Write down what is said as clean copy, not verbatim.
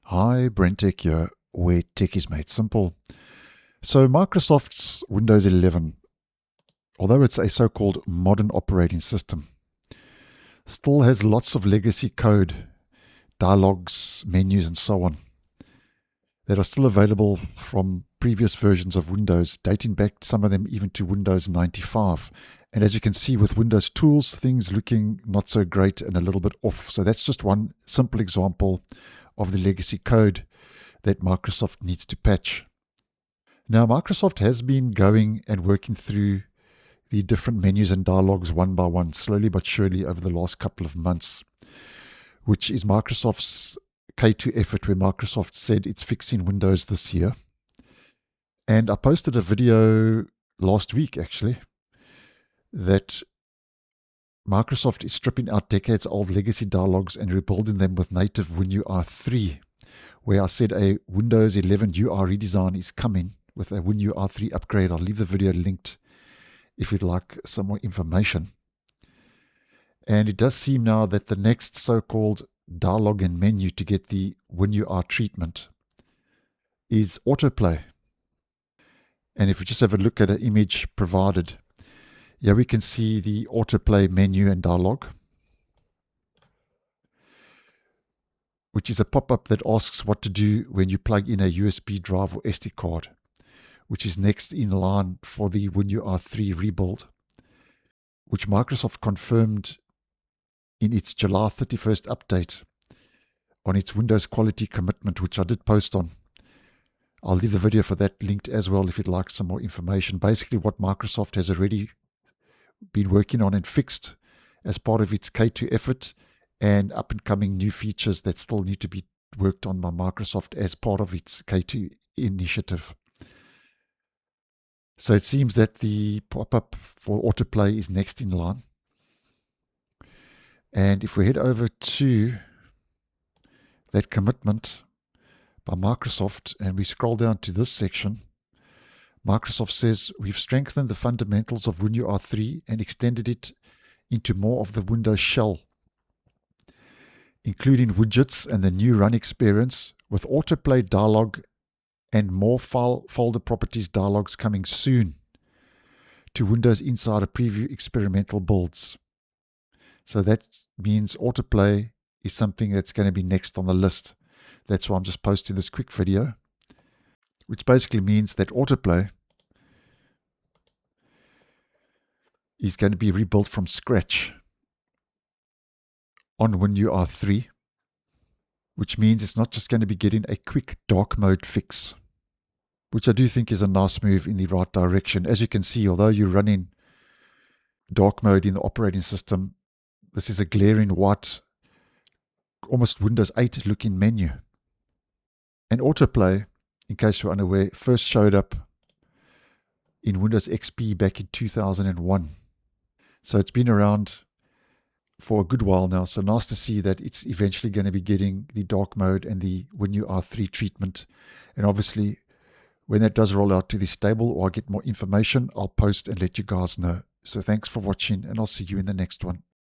Hi, BrenTech here, where tech is made simple. So Microsoft's Windows 11, although it's a so-called modern operating system, still has lots of legacy code, dialogues, menus, and so on that are still available from previous versions of Windows, dating back, some of them even to Windows 95. And as you can see with Windows tools, things looking not so great and a little bit off. So that's just one simple example of the legacy code that Microsoft needs to patch. Now, Microsoft has been going and working through the different menus and dialogues one by one, slowly but surely over the last couple of months, which is Microsoft's K2 effort, where Microsoft said it's fixing Windows this year. And I posted a video last week, actually, that Microsoft is stripping out decades-old legacy dialogues and rebuilding them with native WinUI 3, where I said a Windows 11 UI redesign is coming with a WinUI 3 upgrade. I'll leave the video linked if you'd like some more information. And it does seem now that the next so-called dialogue and menu to get the WinUI treatment is AutoPlay. And if we just have a look at an image provided, here we can see the AutoPlay menu and dialogue, which is a pop-up that asks what to do when you plug in a USB drive or SD card, which is next in line for the WinUI 3 rebuild, which Microsoft confirmed in its July 31st update on its Windows quality commitment, which I did post on. I'll leave the video for that linked as well if you'd like some more information. Basically what Microsoft has already been working on and fixed as part of its K2 effort, and up and coming new features that still need to be worked on by Microsoft as part of its K2 initiative. So it seems that the pop-up for AutoPlay is next in line. And if we head over to that commitment by Microsoft and we scroll down to this section, Microsoft says we've strengthened the fundamentals of WinUI 3 and extended it into more of the Windows shell, including widgets and the new run experience, with AutoPlay dialog and more folder properties dialogues coming soon to Windows Insider Preview experimental builds. So that means AutoPlay is something that's going to be next on the list. That's why I'm just posting this quick video, which basically means that AutoPlay is going to be rebuilt from scratch on WinUI 3, which means it's not just going to be getting a quick dark mode fix, which I do think is a nice move in the right direction. As you can see, although you're running dark mode in the operating system, this is a glaring white, almost Windows 8 looking menu. And AutoPlay, in case you're unaware, first showed up in Windows XP back in 2001. So it's been around for a good while now. So nice to see that it's eventually going to be getting the dark mode and the WinUI 3 treatment. And obviously, when that does roll out to the stable or I get more information, I'll post and let you guys know. So thanks for watching, and I'll see you in the next one.